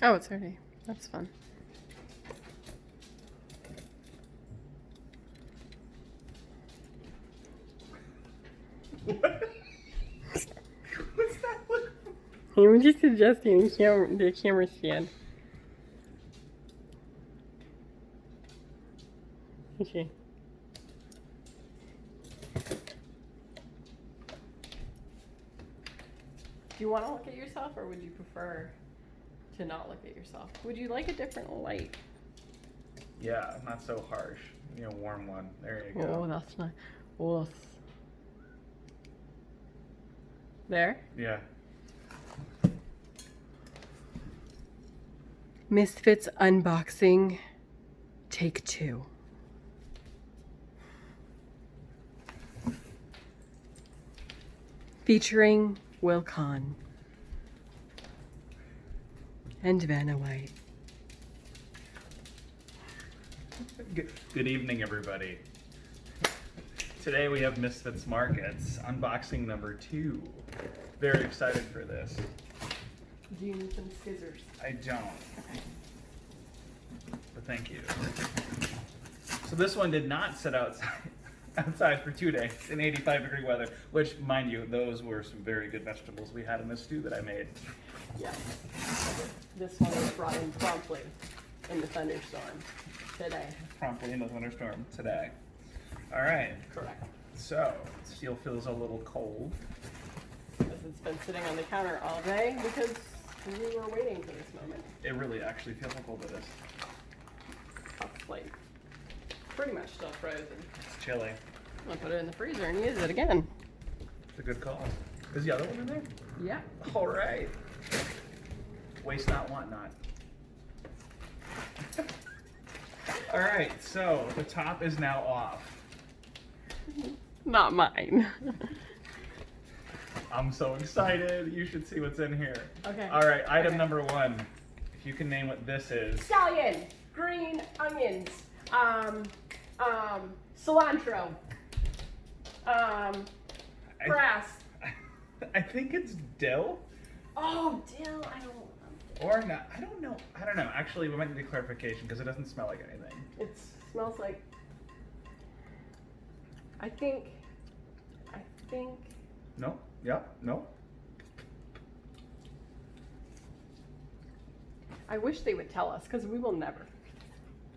Oh, it's already. That's fun. What? What's that look? He was just adjusting the camera stand. Okay. Do you want to look at yourself, or would you prefer to not look at yourself? Would you like a different light? Yeah, not so harsh. You know, warm one. There you go. Oh, that's not. Oh. There? Yeah. Misfits unboxing, take 2. Featuring Will Kahn and Vanna White. Good evening, everybody. Today we have Misfits Markets, unboxing number 2. Very excited for this. Do you need some scissors? I don't. But thank you. So this one did not sit outside for 2 days in 85-degree weather, which, mind you, those were some very good vegetables we had in the stew that I made. Yes. This one was brought in promptly in the thunderstorm today. Promptly in the thunderstorm today. All right. Correct. So, steel feels a little cold. Because it's been sitting on the counter all day because we were waiting for this moment. It really actually feels how cold it is. It's like pretty much still frozen. It's chilly. I'm gonna put it in the freezer and use it again. It's a good call. Is the other one in there? Yeah. All right. Waste not, want not. All right, so the top is now off. Not mine. I'm so excited. You should see what's in here. Okay. All right, item Okay. number 1. If you can name what this is. Scallion, green onions, cilantro, grass. I think it's dill. Oh, dill. I don't. Or not. I don't know. Actually, we might need a clarification because it doesn't smell like anything. It smells like. I think. No. Yep. No. I wish they would tell us because we will never.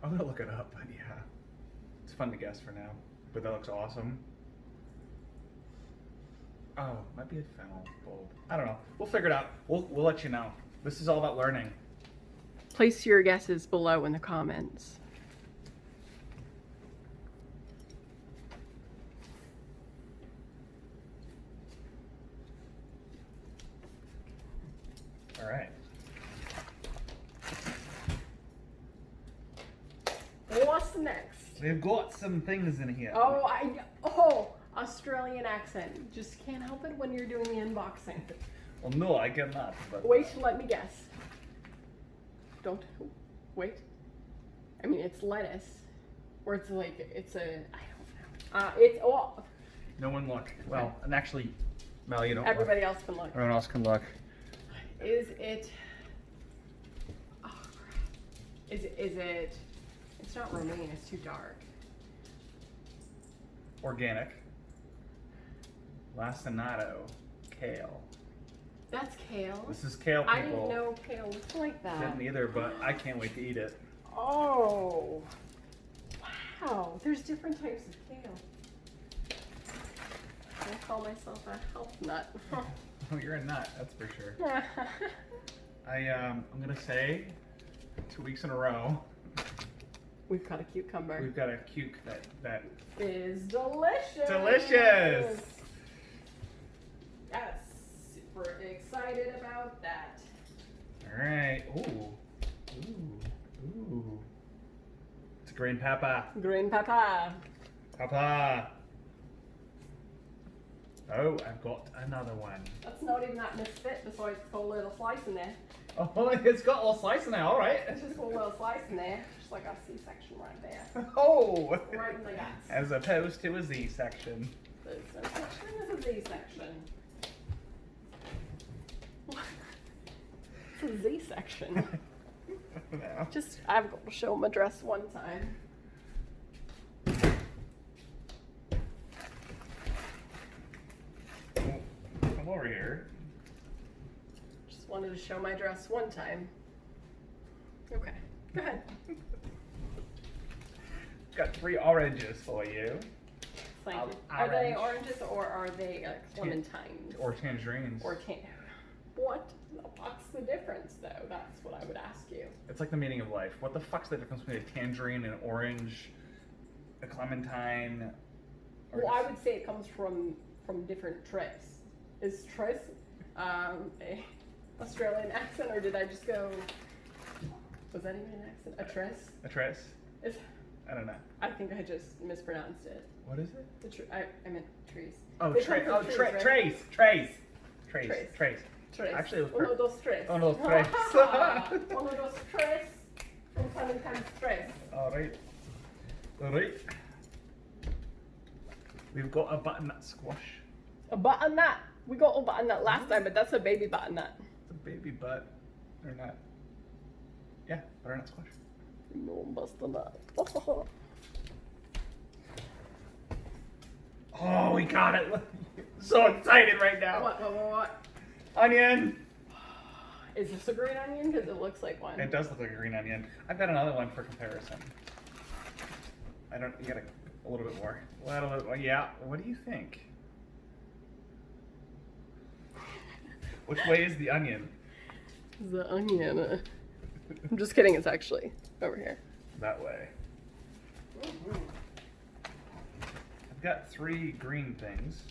I'm gonna look it up, but yeah, it's fun to guess for now. But that looks awesome. Oh, might be a fennel bulb. I don't know. We'll figure it out. We'll let you know. This is all about learning. Place your guesses below in the comments. All right. What's next? We've got some things in here. Oh, Australian accent. Just can't help it when you're doing the unboxing. Well, no, I cannot. But Wait, let me guess. Don't wait. I mean, it's lettuce, or it's like it's a. I don't know. It's no one look. Well, and actually, Mel, you don't. Everybody else can look. Everyone else can look. Is it? Oh, is it? It's not romaine. It's too dark. Organic. Lacinato. Kale. That's kale. This is kale, people. I didn't know kale looked like that. Didn't either, but I can't wait to eat it. Oh, wow. There's different types of kale. I call myself a health nut. Oh, you're a nut, that's for sure. I'm gonna say 2 weeks in a row. We've got a cucumber. We've got a cuke that is delicious. delicious. Yes, super excited about that. All right. Ooh. It's a green pepper. Green pepper. Papa. Oh, I've got another one. That's not even that misfit, besides it's got a little slice in there. Oh, it's got all slice in there. All right. It's just got a little slice in there. Just like a C-section right there. Oh. Right in the guts. As opposed to a Z section. The C-section is a Z-section. It's a Z-section. No. Just, I've got to show my dress one time. Come over here. Just wanted to show my dress one time. Okay, go ahead. Got 3 oranges for you. Thank you. Are they oranges or are they clementines? Or tangerines. Or what the fuck's the difference, though? That's what I would ask you. It's like the meaning of life. What the fuck's the difference between a tangerine, an orange, a clementine? Well, I would say it comes from different tres. Is tres a Australian accent, or did I just go? Was that even an accent? A tres? A tres? Is, I don't know. I think I just mispronounced it. What is it? I meant trees. Oh, They come from trees, right? trace. Tres. Actually, it was Uno, dos, tres. Uno, dos, tres. Uno, dos, tres. From Clementine tres. All right. We've got a butternut squash. A butternut. We got a butternut last time, but that's a baby butternut. It's a baby butt or nut. Yeah, butternut squash. No, bust a nut. Oh, we got it! So excited right now. What? Onion. Is this a green onion? Because it looks like one. It does look like a green onion. I've got another one for comparison. You got a little bit more. Yeah. What do you think? Which way is the onion? The onion. I'm just kidding. It's actually over here. That way. I've got 3 green things.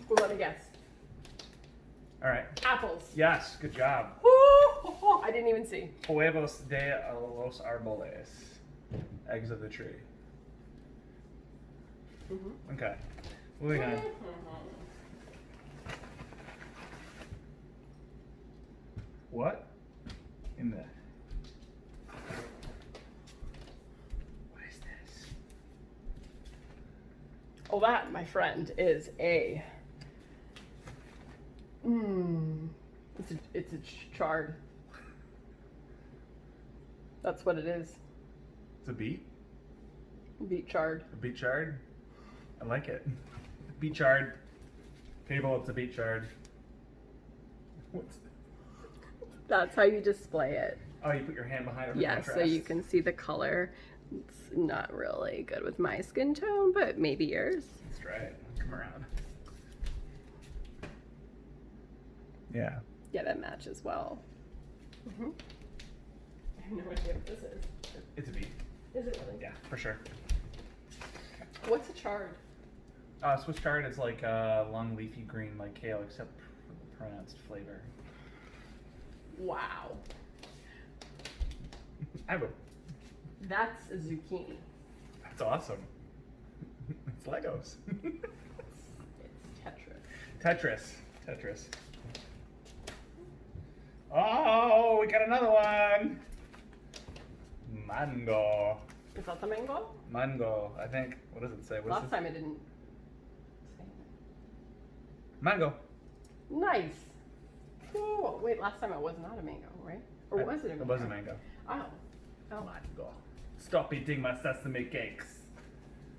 Well, let me guess. All right. Apples. Yes, good job. I didn't even see. Huevos de los árboles. Eggs of the tree. Okay. Moving on. What? In the... What is this? Oh, that, my friend, is a... It's a chard. That's what it is. It's a beet? Beet chard. A beet chard? I like it. Beet chard. People, it's a beet chard. What's... That's how you display it. Oh, you put your hand behind it for Yes, contrast. so you can see the color. It's not really good with my skin tone, but maybe yours. Let's try it. Come around. Yeah. Yeah, that matches well. I have no idea what this is. It's a beet. Is it really? Yeah, for sure. What's a chard? Swiss chard is like a long leafy green like kale, except for the pronounced flavor. Wow. That's a zucchini. That's awesome. It's Legos. It's Tetris. Oh, we got another one. Mango. Is that the mango? Mango, I think. What does it say? Last time it didn't say. Mango. Nice. Cool. Wait, last time it was not a mango, right? Or was it a mango? It was a mango. Oh. Mango. Stop eating my sesame cakes.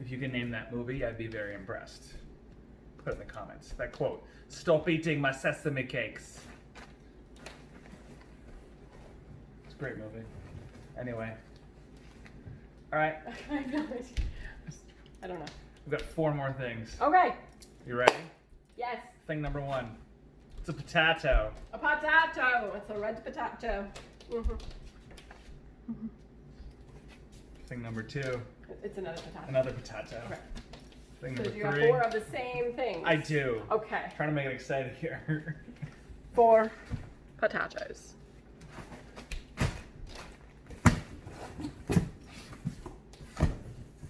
If you can name that movie, I'd be very impressed. Put it in the comments. That quote. Stop eating my sesame cakes. It's a great movie. Anyway. Alright. I have no idea. I don't know. We've got 4 more things. Okay. You ready? Yes. Thing number 1. It's a potato. A potato. It's a red potato. Thing number 2. It's another potato. Another potato. Okay. Thing So number you have 3. 4 of the same thing. I do. Okay. Trying to make it exciting here. 4 potatoes.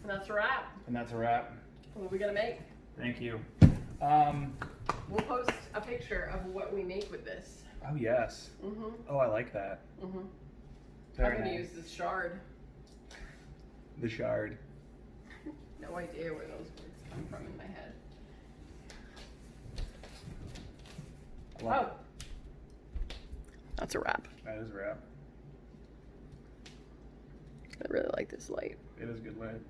And that's a wrap. And that's a wrap. What are we gonna make? Thank you. We'll post a picture of what we make with this. Oh yes. Oh, I like that. I'm Very gonna nice. use this shard. The shard. No idea where those words come from in my head. I love Oh. That's a wrap. it. That is a wrap. I really like this light. It is good light.